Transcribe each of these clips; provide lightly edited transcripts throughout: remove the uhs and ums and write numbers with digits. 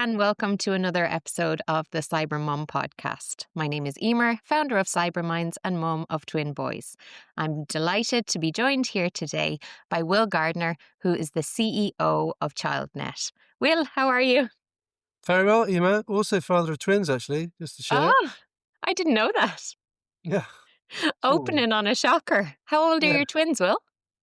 and welcome to another episode of the Cyber Mum podcast. My name is Emer, founder of Cyberminds and mum of twin boys. I'm delighted to be joined here today by Will Gardner, who is the CEO of Childnet. Will, how are you? Very well, Emma. Also father of twins, actually, just to share. Oh, I didn't know that. Yeah. Small. Opening on a shocker. How old are Yeah. your twins, Will?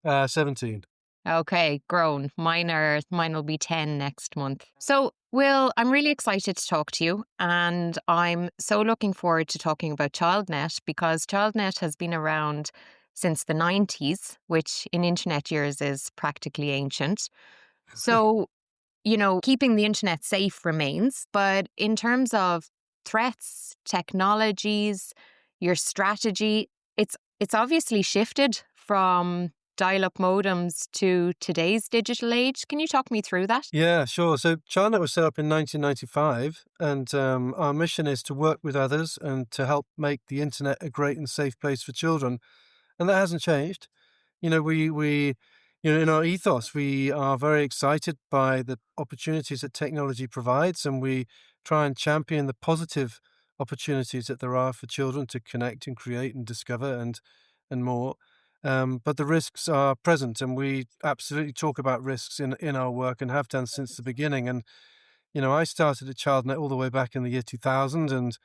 17. Okay, grown. Mine will be 10 next month. So, Will, I'm really excited to talk to you, and I'm so looking forward to talking about Childnet because Childnet has been around since the 90s, which in internet years is practically ancient. So, keeping the internet safe remains, but in terms of threats, technologies, your strategy, it's obviously shifted from dial-up modems to today's digital age. Can you talk me through that? Yeah, sure. So Childnet was set up in 1995, and our mission is to work with others and to help make the internet a great and safe place for children. And that hasn't changed. In our ethos, we are very excited by the opportunities that technology provides, and we try and champion the positive opportunities that there are for children to connect and create and discover and more. But the risks are present, and we absolutely talk about risks in our work and have done since the beginning. And I started at ChildNet all the way back in the year 2000, and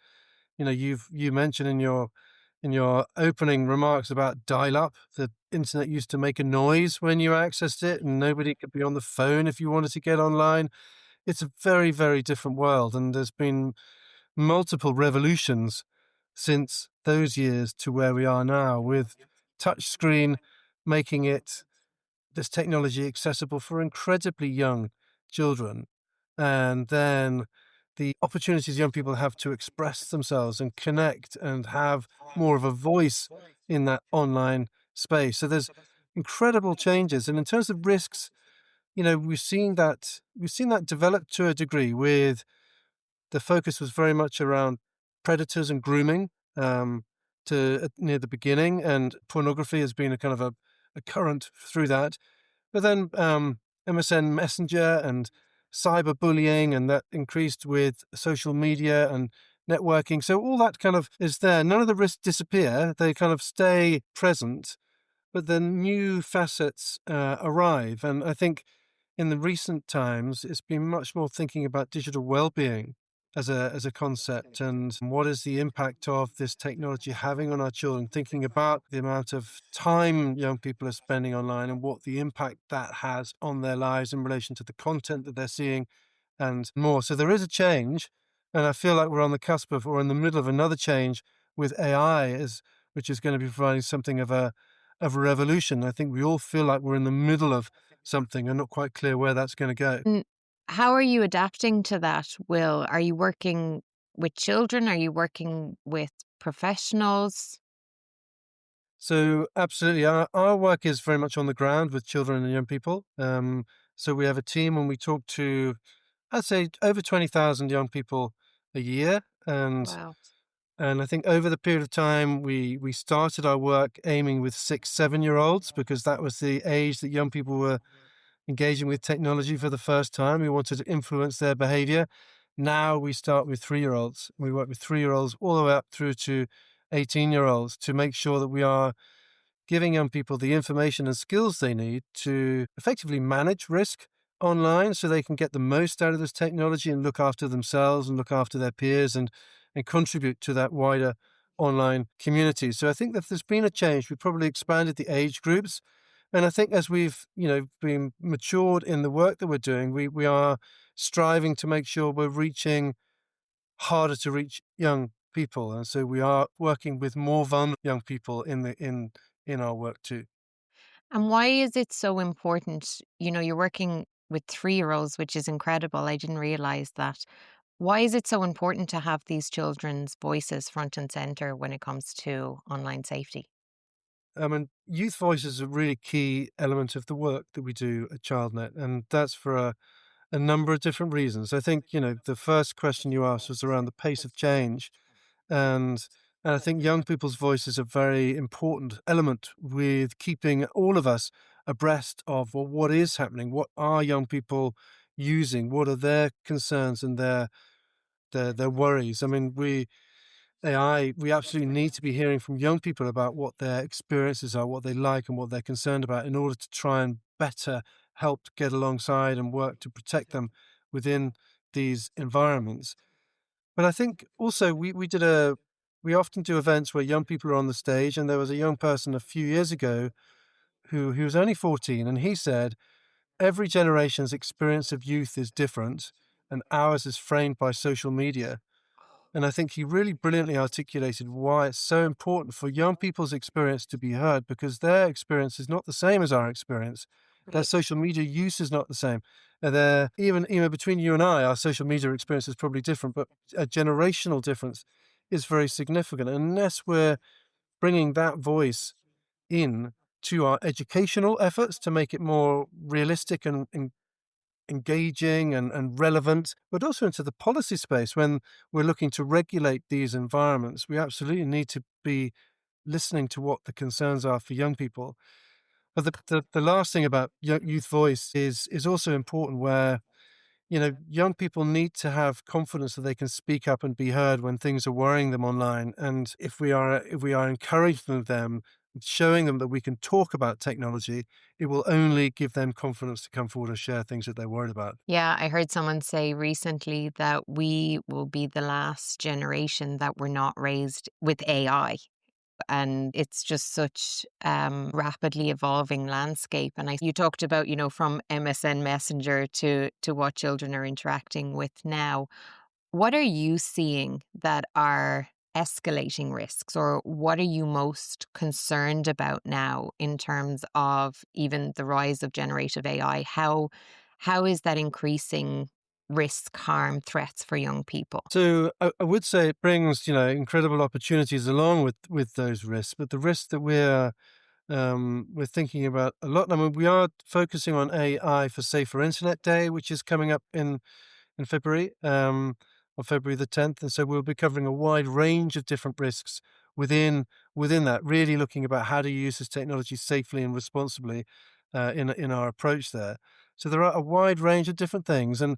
you mentioned in your opening remarks about dial-up, the internet used to make a noise when you accessed it, and nobody could be on the phone if you wanted to get online. It's a very, very different world, and there's been multiple revolutions since those years to where we are now, with touchscreen making this technology accessible for incredibly young children, and then the opportunities young people have to express themselves and connect and have more of a voice in that online space. So there's incredible changes. And in terms of risks, we've seen that develop to a degree. With the focus was very much around predators and grooming, near the beginning, and pornography has been a kind of a current through that. But then MSN Messenger and cyberbullying, and that increased with social media and networking. So all that kind of is there. None of the risks disappear. They kind of stay present, but then new facets arrive. And I think in the recent times, it's been much more thinking about digital well-being as a concept, and what is the impact of this technology having on our children, thinking about the amount of time young people are spending online and what the impact that has on their lives in relation to the content that they're seeing and more. So there is a change, and I feel like we're on the cusp of, or in the middle of another change with AI, which is going to be providing something of a revolution. I think we all feel like we're in the middle of something and not quite clear where that's going to go. Mm, How are you adapting to that, Will? Are you working with children? Are you working with professionals? So absolutely, our work is very much on the ground with children and young people. So we have a team, and we talk to, I'd say, over 20,000 young people a year, and Wow. and I think over the period of time, we started our work aiming with 6, 7-year-olds, because that was the age that young people were engaging with technology for the first time. We wanted to influence their behavior. Now we start with 3-year-olds. We work with 3-year-olds all the way up through to 18-year-olds to make sure that we are giving young people the information and skills they need to effectively manage risk online, so they can get the most out of this technology and look after themselves and look after their peers, and contribute to that wider online community. So I think that there's been a change. We've probably expanded the age groups. And I think as we've, been matured in the work that we're doing, we are striving to make sure we're reaching harder to reach young people. And so we are working with more vulnerable young people in our work too. And why is it so important? You're working with 3-year-olds, which is incredible. I didn't realize that. Why is it so important to have these children's voices front and center when it comes to online safety? I mean, youth voice is a really key element of the work that we do at ChildNet, and that's for a number of different reasons. I think, the first question you asked was around the pace of change. And, and I think young people's voice is a very important element with keeping all of us abreast of, well, what is happening. What are young people using? What are their concerns and their worries? I mean, we absolutely need to be hearing from young people about what their experiences are, what they like, and what they're concerned about in order to try and better help to get alongside and work to protect them within these environments. But I think also we often do events where young people are on the stage, and there was a young person a few years ago who was only 14, and he said, "Every generation's experience of youth is different, and ours is framed by social media." And I think he really brilliantly articulated why it's so important for young people's experience to be heard, because their experience is not the same as our experience. Their Right. social media use is not the same. Their even between you and I, our social media experience is probably different, but a generational difference is very significant. And unless we're bringing that voice in to our educational efforts to make it more realistic and engaging and relevant, but also into the policy space when we're looking to regulate these environments. We absolutely need to be listening to what the concerns are for young people. But the last thing about youth voice is also important, where young people need to have confidence that they can speak up and be heard when things are worrying them online. And if we are encouraging them, showing them that we can talk about technology, it will only give them confidence to come forward and share things that they're worried about. Yeah, I heard someone say recently that we will be the last generation that were not raised with AI. And it's just such rapidly evolving landscape. And you talked about, from MSN Messenger to what children are interacting with now. What are you seeing that are escalating risks, or what are you most concerned about now in terms of even the rise of generative AI? How is that increasing risk, harm, threats for young people? So I would say it brings, incredible opportunities along with those risks, but the risks that we're thinking about a lot. I mean, we are focusing on AI for Safer Internet Day, which is coming up in February, on February the 10th, and so we'll be covering a wide range of different risks within within that. Really looking about how to use this technology safely and responsibly in our approach there. So there are a wide range of different things, and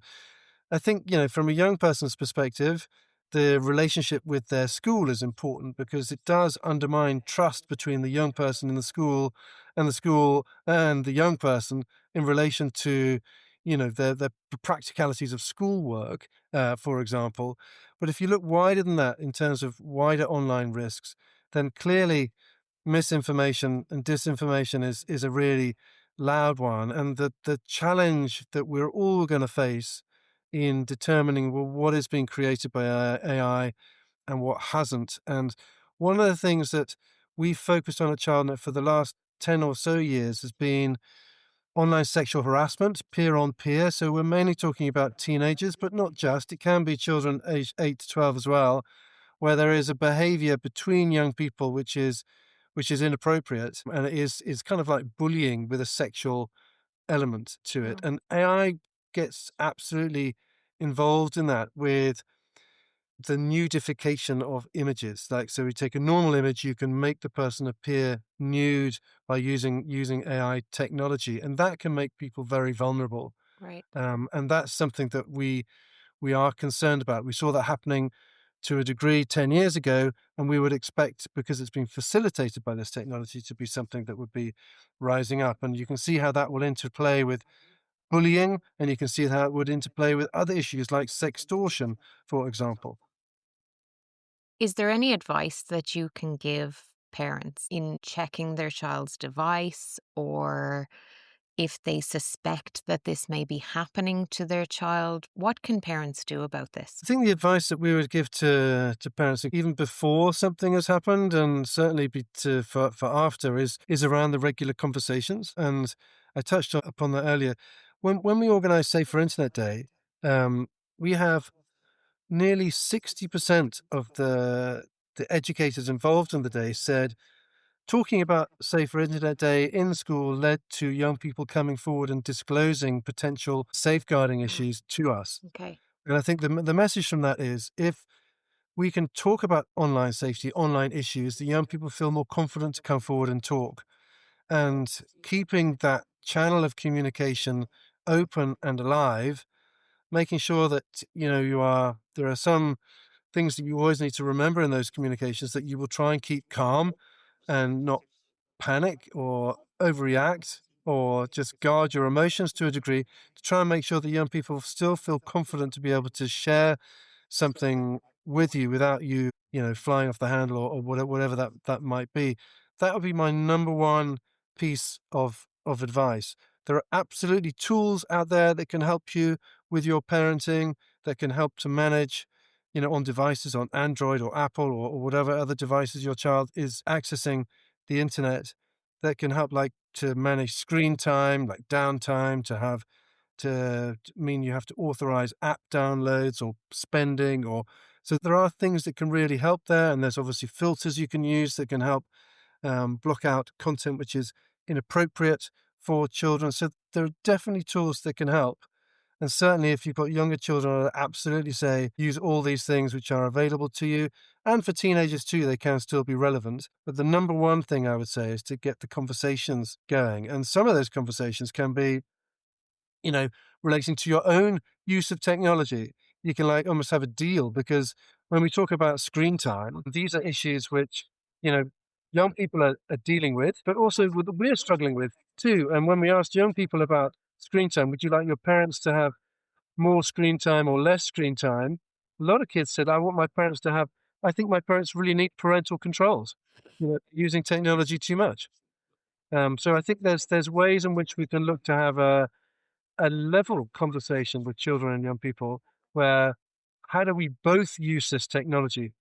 I think, from a young person's perspective, the relationship with their school is important because it does undermine trust between the young person in the school and the young person in relation to, the practicalities of schoolwork, for example. But if you look wider than that in terms of wider online risks, then clearly misinformation and disinformation is a really loud one. And the challenge that we're all going to face in determining, well, what is being created by AI and what hasn't. And one of the things that we've focused on at Childnet for the last 10 or so years has been online sexual harassment, peer on peer. So we're mainly talking about teenagers, but not just. It can be children aged 8 to 12 as well, where there is a behavior between young people which is inappropriate, and it is kind of like bullying with a sexual element to it. Mm. And AI gets absolutely involved in that with the nudification of images. Like, so we take a normal image, you can make the person appear nude by using AI technology, and that can make people very vulnerable. Right. And that's something that we are concerned about. We saw that happening to a degree 10 years ago, and we would expect, because it's been facilitated by this technology, to be something that would be rising up. And you can see how that will interplay with bullying, and you can see how it would interplay with other issues like sextortion, for example. Is there any advice that you can give parents in checking their child's device, or if they suspect that this may be happening to their child? What can parents do about this? I think the advice that we would give to parents, even before something has happened, and certainly for after, is around the regular conversations. And I touched upon that earlier. When we organise Safer Internet Day, we have nearly 60% of the educators involved in the day said talking about Safer Internet Day in school led to young people coming forward and disclosing potential safeguarding Mm. issues to us. Okay. And I think the message from that is, if we can talk about online safety, online issues, the young people feel more confident to come forward and talk. And keeping that channel of communication open and alive, making sure that, there are some things that you always need to remember in those communications, that you will try and keep calm and not panic or overreact or just guard your emotions to a degree, to try and make sure that young people still feel confident to be able to share something with you without you, flying off the handle, or whatever that might be. That would be my number one piece of advice. There are absolutely tools out there that can help you with your parenting, that can help to manage, on devices on Android or Apple, or whatever other devices your child is accessing the internet, that can help, like, to manage screen time, like downtime, to mean you have to authorize app downloads or spending, or so there are things that can really help there, and there's obviously filters you can use that can help block out content which is inappropriate for children. So there are definitely tools that can help. And certainly, if you've got younger children, I'd absolutely say use all these things which are available to you. And for teenagers too, they can still be relevant. But the number one thing I would say is to get the conversations going. And some of those conversations can be, you know, relating to your own use of technology. You can, like, almost have a deal, because when we talk about screen time, these are issues which, you know, young people are dealing with, but also we're struggling with too. And when we asked young people about screen time, would you like your parents to have more screen time or less screen time? A lot of kids said, I think my parents really need parental controls, using technology too much. So I think there's ways in which we can look to have a level conversation with children and young people, where how do we both use this technology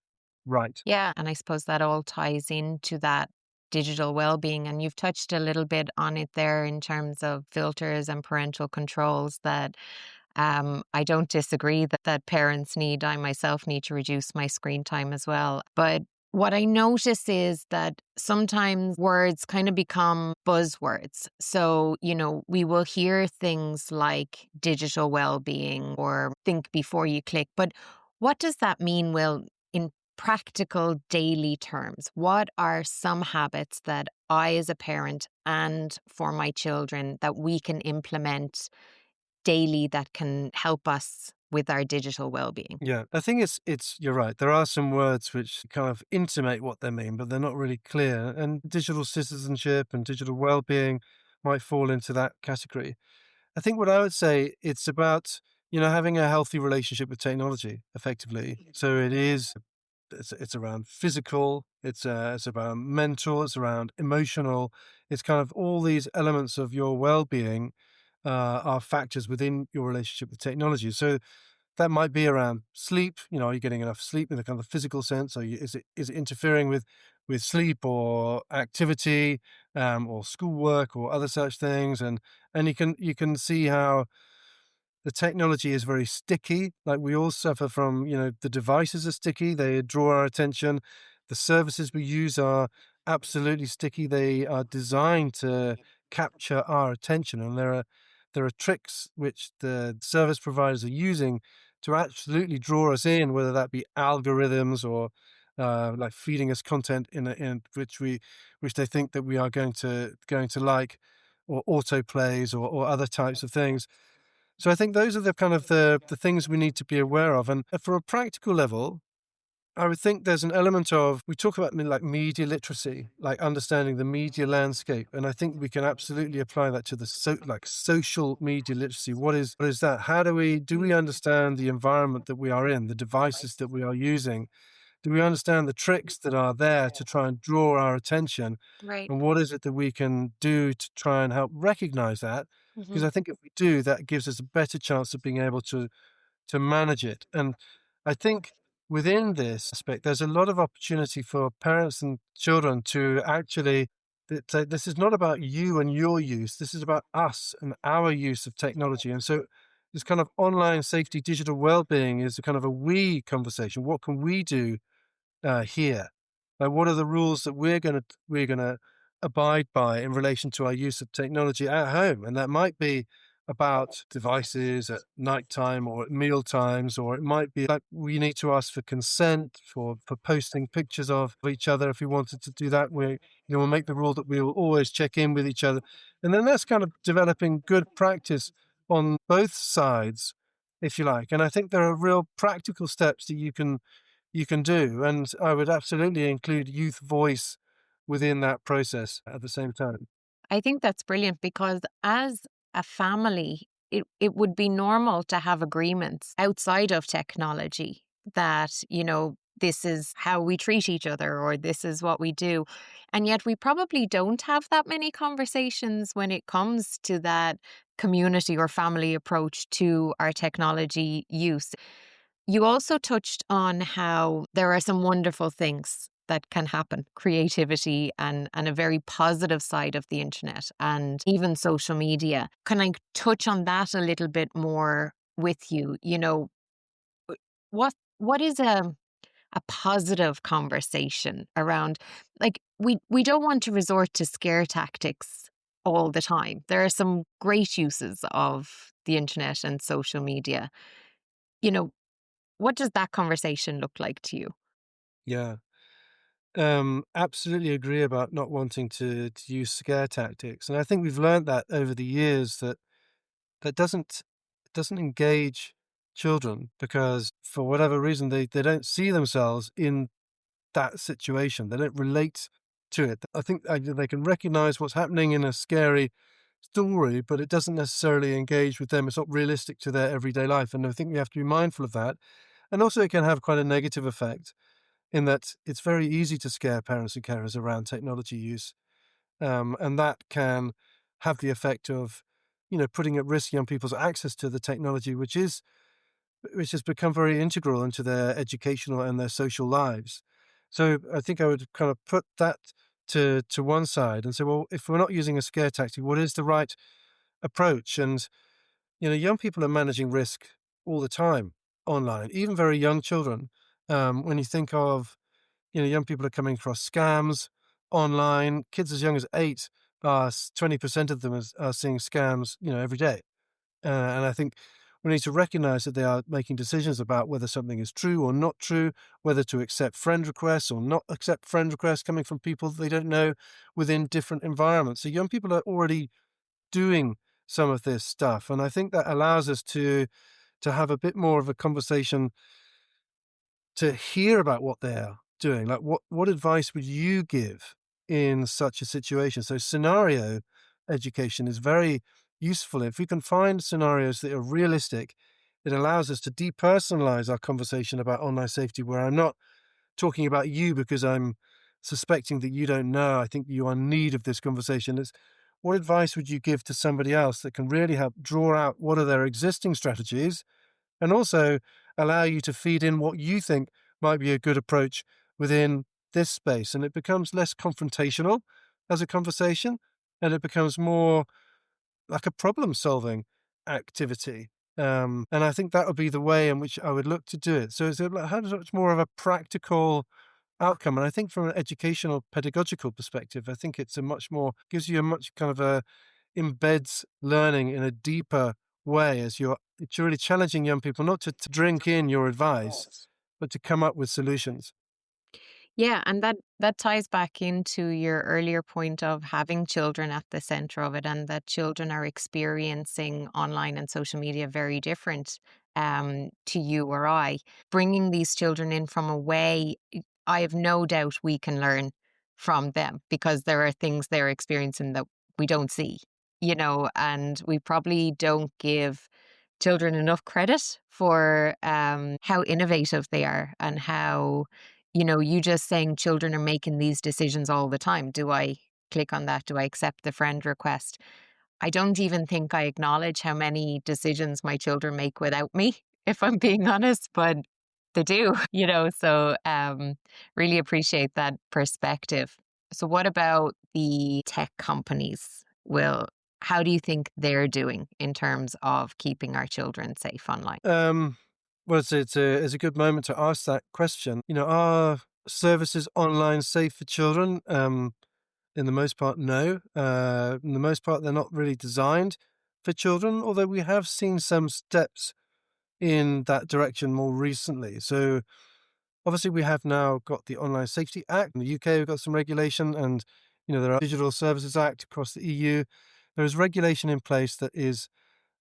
right? Yeah, and I suppose that all ties into that digital well-being, and you've touched a little bit on it there in terms of filters and parental controls that I don't disagree that parents need. I myself need to reduce my screen time as well. But what I notice is that sometimes words kind of become buzzwords. So, we will hear things like digital well-being or think before you click. But what does that mean, Will, in practical daily terms? What are some habits that I, as a parent, and for my children, that we can implement daily that can help us with our digital well-being? Yeah, I think it's you're right. There are some words which kind of intimate what they mean, but they're not really clear. And digital citizenship and digital well-being might fall into that category. I think what I would say, it's about, having a healthy relationship with technology effectively. So it's around physical, it's about mental, it's around emotional. It's kind of all these elements of your well-being are factors within your relationship with technology. So that might be around sleep. Are you getting enough sleep in a kind of physical sense? Is it interfering with sleep or activity, or schoolwork or other such things? And you can see how the technology is very sticky. Like, we all suffer from, the devices are sticky. They draw our attention. The services we use are absolutely sticky. They are designed to capture our attention, and there are tricks which the service providers are using to absolutely draw us in, whether that be algorithms or like feeding us content in which they think that we are going to like, or autoplays, or other types of things. So I think those are the kind of the things we need to be aware of. And for a practical level, I would think there's an element of, we talk about like media literacy, like understanding the media landscape, and I think we can absolutely apply that to the social media literacy. What is that? How do we understand the environment that we are in, the devices that we are using? Do we understand the tricks that are there to try and draw our attention? Right. And what is it that we can do to try and help recognize that? Because Hmm. I think if we do, that gives us a better chance of being able to manage it. And I think within this aspect, there's a lot of opportunity for parents and children to actually, that this is not about you and your use. This is about us and our use of technology. And so this kind of online safety, digital well-being is a kind of a we conversation. What can we do here? Like, what are the rules that we're gonna abide by in relation to our use of technology at home? And that might be about devices at nighttime or at meal times, or it might be like we need to ask for consent for posting pictures of each other. If we wanted to do that, we'll make the rule that we will always check in with each other. And then that's kind of developing good practice on both sides, if you like. And I think there are real practical steps that you can do, and I would absolutely include youth voice within that process at the same time. I think that's brilliant because as a family, it would be normal to have agreements outside of technology that, this is how we treat each other or this is what we do. And yet we probably don't have that many conversations when it comes to that community or family approach to our technology use. You also touched on how there are some wonderful things that can happen, creativity and a very positive side of the internet and even social media. Can I touch on that a little bit more with you? What is a positive conversation around, like, we don't want to resort to scare tactics all the time. There are some great uses of the internet and social media. You know, what does that conversation look like to you? Yeah. Absolutely agree about not wanting to use scare tactics. And I think we've learned that over the years that that doesn't engage children because for whatever reason they don't see themselves in that situation. They don't relate to it. I think they can recognize what's happening in a scary story, but it doesn't necessarily engage with them. It's not realistic to their everyday life. And I think we have to be mindful of that. And also, it can have quite a negative effect in that it's very easy to scare parents and carers around technology use. And that can have the effect of, putting at risk young people's access to the technology, which has become very integral into their educational and their social lives. So I think I would kind of put that to one side and say, well, if we're not using a scare tactic, what is the right approach? And young people are managing risk all the time online, even very young children. When you think of, young people are coming across scams online. Kids as young as 8, 20% of them are seeing scams, every day. And I think we need to recognize that they are making decisions about whether something is true or not true, whether to accept friend requests or not accept friend requests coming from people they don't know within different environments. So young people are already doing some of this stuff. And I think that allows us to have a bit more of a conversation to hear about what they're doing. Like what advice would you give in such a situation? So scenario education is very useful. If we can find scenarios that are realistic, it allows us to depersonalize our conversation about online safety, where I'm not talking about you because I'm suspecting that you don't know. I think you are in need of this conversation. It's what advice would you give to somebody else that can really help draw out what are their existing strategies and also allow you to feed in what you think might be a good approach within this space. And it becomes less confrontational as a conversation, and it becomes more like a problem solving activity. And I think that would be the way in which I would look to do it. So it's how much more of a practical outcome. And I think from an educational pedagogical perspective, I think it's a much more gives you a much kind of a embeds learning in a deeper way as it's really challenging young people not to drink in your advice, but to come up with solutions. Yeah, and that ties back into your earlier point of having children at the center of it, and that children are experiencing online and social media very different to you or I. Bringing these children in from a way, I have no doubt we can learn from them because there are things they're experiencing that we don't see, and we probably don't give children enough credit for how innovative they are and how, you just saying children are making these decisions all the time. Do I click on that? Do I accept the friend request? I don't even think I acknowledge how many decisions my children make without me, if I'm being honest, but they do, so really appreciate that perspective. So, what about the tech companies? How do you think they're doing in terms of keeping our children safe online? Um, well, it's a good moment to ask that question. Are services online safe for children? In the most part, no. In the most part, they're not really designed for children, although we have seen some steps in that direction more recently. So obviously we have now got the Online Safety Act. In the UK, we've got some regulation and, there are Digital Services Act across the EU. There is regulation in place that is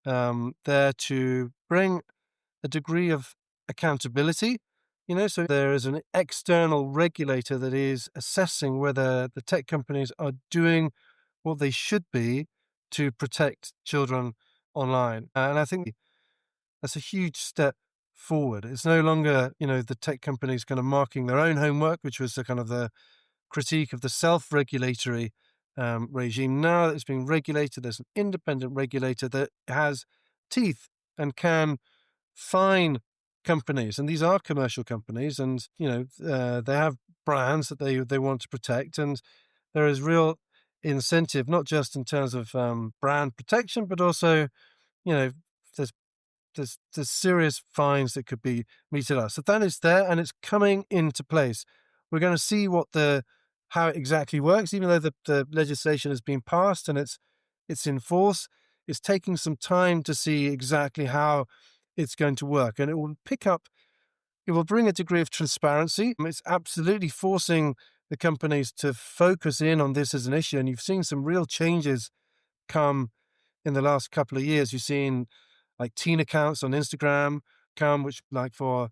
there to bring a degree of accountability. So there is an external regulator that is assessing whether the tech companies are doing what they should be to protect children online. And I think that's a huge step forward. It's no longer, the tech companies kind of marking their own homework, which was the kind of the critique of the self-regulatory regime. Now that it's being regulated, there's an independent regulator that has teeth and can fine companies, and these are commercial companies, and they have brands that they want to protect, and there is real incentive, not just in terms of brand protection, but also you know there's there's serious fines that could be meted out. So that is there, and it's coming into place. We're going to see how it exactly works, even though the legislation has been passed and it's in force. It's taking some time to see exactly how it's going to work, and it will bring a degree of transparency. It's absolutely forcing the companies to focus in on this as an issue, and you've seen some real changes come in the last couple of years. You've seen like teen accounts on Instagram come, which like for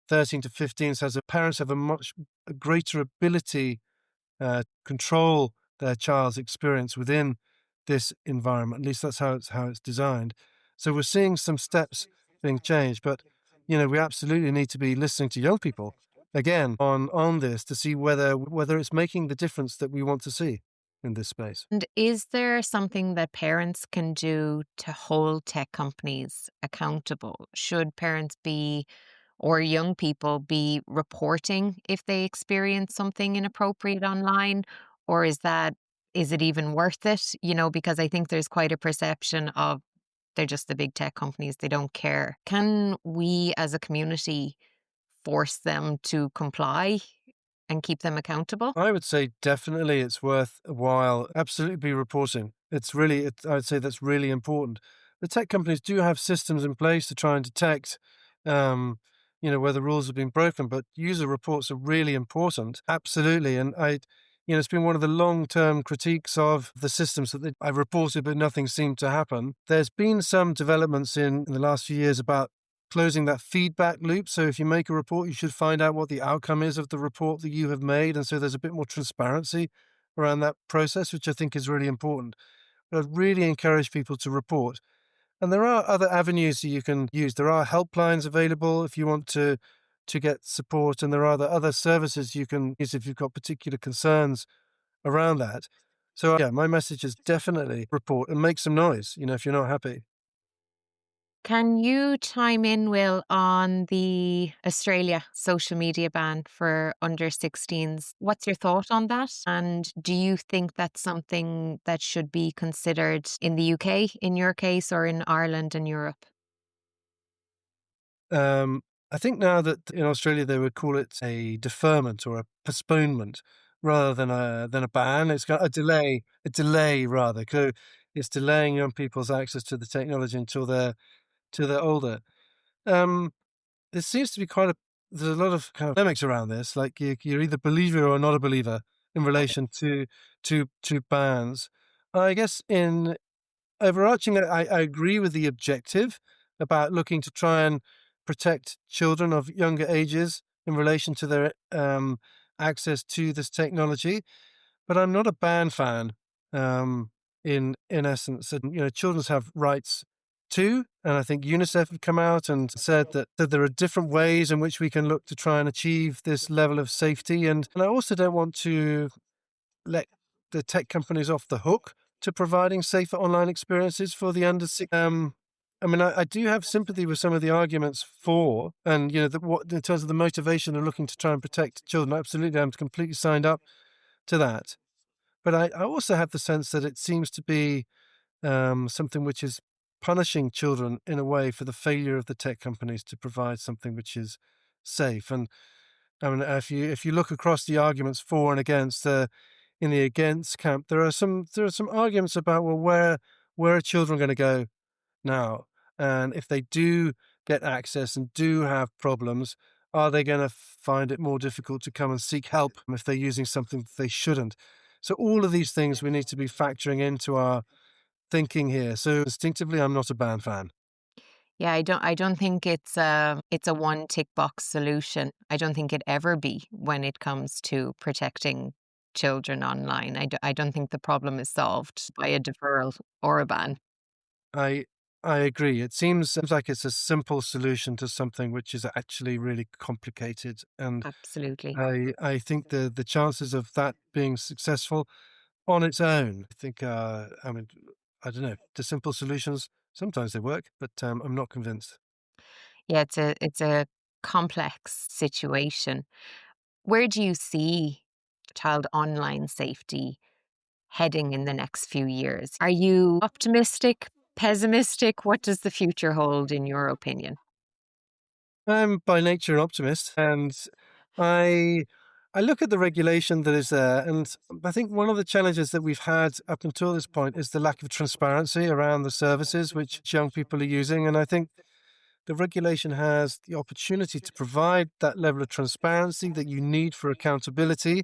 13 to 15 says that parents have a much greater ability control their child's experience within this environment. At least that's how it's designed. So we're seeing some steps being changed, but we absolutely need to be listening to young people again on this to see whether it's making the difference that we want to see in this space. And is there something that parents can do to hold tech companies accountable? Should parents be or young people be reporting if they experience something inappropriate online? Or is it even worth it? Because I think there's quite a perception of they're just the big tech companies, they don't care. Can we as a community force them to comply and keep them accountable? I would say definitely it's worth a while. Absolutely be reporting. I'd say that's really important. The tech companies do have systems in place to try and detect, where the rules have been broken, but user reports are really important. Absolutely. And it's been one of the long-term critiques of the systems that I've reported, but nothing seemed to happen. There's been some developments in the last few years about closing that feedback loop. So if you make a report, you should find out what the outcome is of the report that you have made. And so there's a bit more transparency around that process, which I think is really important. But I'd really encourage people to report. And there are other avenues that you can use. There are helplines available if you want to get support, and there are the other services you can use if you've got particular concerns around that. So yeah, my message is definitely report and make some noise, if you're not happy. Can you chime in, Will, on the Australia social media ban for under 16s? What's your thought on that? And do you think that's something that should be considered in the UK, in your case, or in Ireland and Europe? I think now that in Australia they would call it a deferment or a postponement rather than a ban. It's got a delay rather. So it's delaying young people's access to the technology until they're older. Um, there seems to be there's a lot of kind of polemics around this. Like you're either a believer or not a believer in relation to bans. I guess in overarching, I agree with the objective about looking to try and protect children of younger ages in relation to their access to this technology, but I'm not a ban fan. In essence, and children have rights too, and I think UNICEF have come out and said that there are different ways in which we can look to try and achieve this level of safety, and I also don't want to let the tech companies off the hook to providing safer online experiences for the under six. I do have sympathy with some of the arguments for, and what in terms of the motivation of looking to try and protect children. Absolutely, I'm completely signed up to that. But I also have the sense that it seems to be something which is punishing children in a way for the failure of the tech companies to provide something which is safe. And if you look across the arguments for and against, in the against camp, there are some arguments about, well, where are children going to go now, and if they do get access and do have problems, are they going to find it more difficult to come and seek help if they're using something that they shouldn't? So all of these things we need to be factoring into our thinking here. So instinctively, I'm not a band fan. Yeah, I don't think it's a one tick box solution. I don't think it ever be when it comes to protecting children online. I don't think the problem is solved by a deferral or a ban. I I agree. It seems like it's a simple solution to something which is actually really complicated, and Absolutely. I think the chances of that being successful on its own, I think, I mean, I don't know. The simple solutions sometimes they work, but I'm not convinced. Yeah, it's a complex situation. Where do you see child online safety heading in the next few years? Are you optimistic, pessimistic? What does the future hold in your opinion? I'm by nature an optimist, and I I look at the regulation that is there, and I think one of the challenges that we've had up until this point is the lack of transparency around the services which young people are using, and I think the regulation has the opportunity to provide that level of transparency that you need for accountability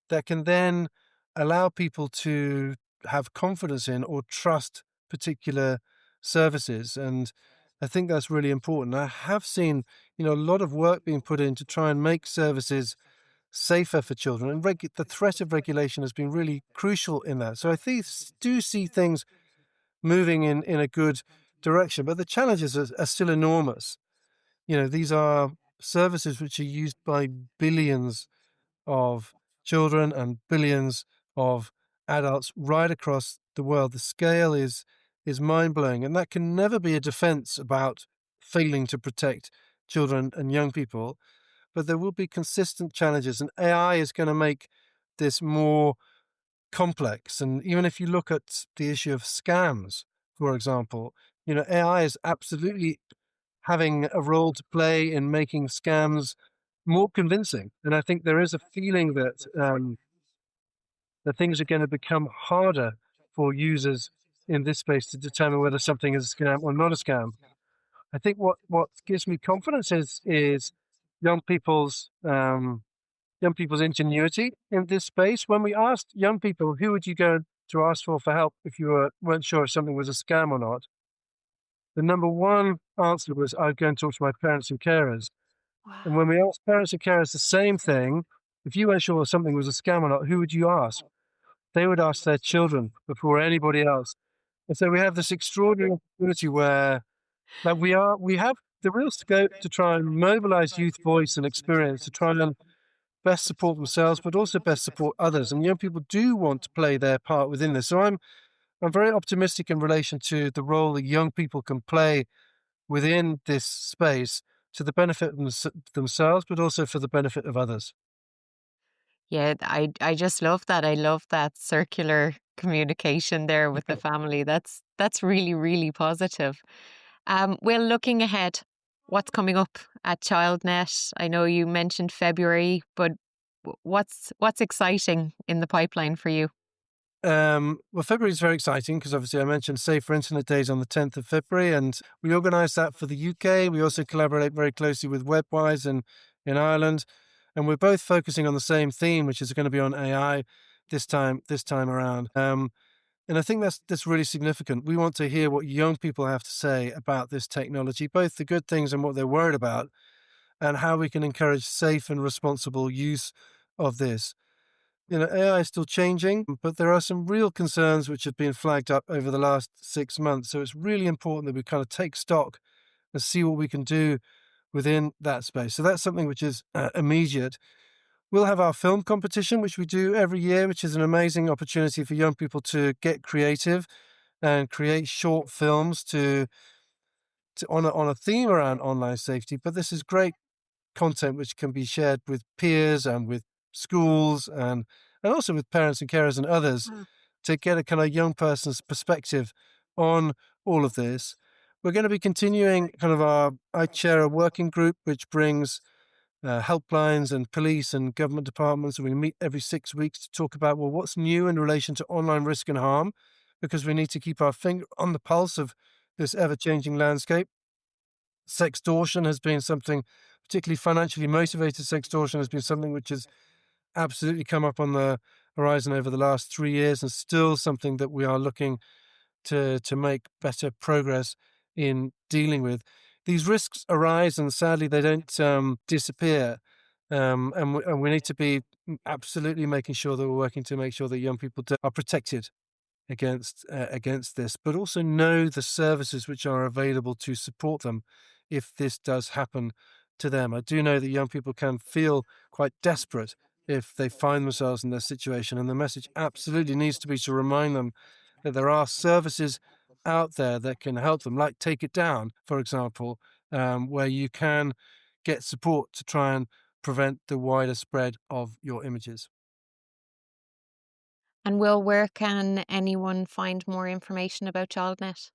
that can then allow people to have confidence in or trust particular services. And I think that's really important. I have seen, a lot of work being put in to try and make services safer for children, and the threat of regulation has been really crucial in that. So I do see things moving in a good direction, but the challenges are still enormous. These are services which are used by billions of children and billions of adults right across the world. The scale is mind-blowing, and that can never be a defense about failing to protect children and young people, but there will be consistent challenges, and AI is going to make this more complex. And even if you look at the issue of scams, for example, AI is absolutely having a role to play in making scams more convincing. And I think there is a feeling that things are going to become harder for users in this space to determine whether something is a scam or not a scam. I think what gives me confidence is young people's um, young people's ingenuity in this space. When we asked young people who would you go to ask for help if you weren't sure if something was a scam or not, the number one answer was I'd go and talk to my parents and carers. And when Wow. we asked parents and carers the same thing, if you weren't sure if something was a scam or not, who would you ask? They would ask their children before anybody else. And so we have this extraordinary opportunity where that we have the real scope to try and mobilize youth voice and experience to try and best support themselves, but also best support others. And young people do want to play their part within this. So I'm very optimistic in relation to the role that young people can play within this space to the benefit of themselves, but also for the benefit of others. Yeah, I just love that. I love that circular communication there with the family. That's really, really positive. Well, looking ahead, what's coming up at Childnet? I know you mentioned February, but what's exciting in the pipeline for you? Well, February is very exciting because obviously I mentioned Safer Internet Days on the 10th of February, and we organise that for the UK. We also collaborate very closely with Webwise in Ireland, and we're both focusing on the same theme, which is going to be on AI this time around. And I think that's really significant. We want to hear what young people have to say about this technology, both the good things and what they're worried about, and how we can encourage safe and responsible use of this. AI is still changing, but there are some real concerns which have been flagged up over the last 6 months. So it's really important that we kind of take stock and see what we can do within that space. So that's something which is immediate. We'll have our film competition, which we do every year, which is an amazing opportunity for young people to get creative and create short films on a theme around online safety. But this is great content which can be shared with peers and with schools and also with parents and carers and others to get a kind of young person's perspective on all of this. We're going to be continuing I chair a working group which brings helplines and police and government departments. And we meet every 6 weeks to talk about, well, what's new in relation to online risk and harm, because we need to keep our finger on the pulse of this ever changing landscape. Sextortion has been something, particularly financially motivated sextortion, has been something which has absolutely come up on the horizon over the last 3 years, and still something that we are looking to make better progress in dealing with. These risks arise, and sadly, they don't disappear. And we need to be absolutely making sure that we're working to make sure that young people are protected against this, but also know the services which are available to support them if this does happen to them. I do know that young people can feel quite desperate if they find themselves in this situation, and the message absolutely needs to be to remind them that there are services out there that can help them, like Take It Down, for example, where you can get support to try and prevent the wider spread of your images. And Will, where can anyone find more information about Childnet?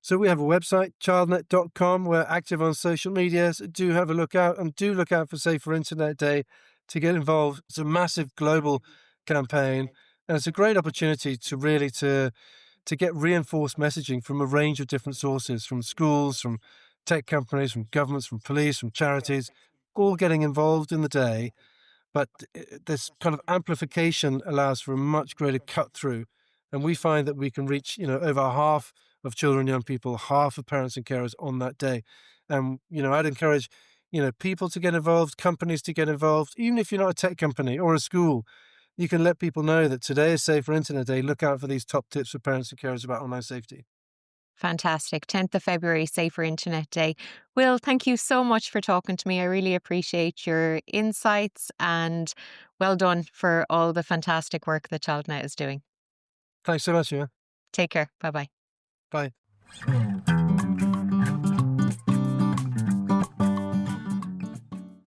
So we have a website, childnet.com. We're active on social media. So do have a look out, and do look out for Safer Internet Day to get involved. It's a massive global campaign, and it's a great opportunity to really to get reinforced messaging from a range of different sources, from schools, from tech companies, from governments, from police, from charities, all getting involved in the day. But this kind of amplification allows for a much greater cut through, and we find that we can reach over half of children and young people, half of parents and carers on that day. And I'd encourage people to get involved, companies to get involved. Even if you're not a tech company or a school, you can let people know that today is Safer Internet Day. Look out for these top tips for parents and carers about online safety. Fantastic. 10th of February, Safer Internet Day. Will, thank you so much for talking to me. I really appreciate your insights, and well done for all the fantastic work that Childnet is doing. Thanks so much, yeah. Take care. Bye bye. Bye.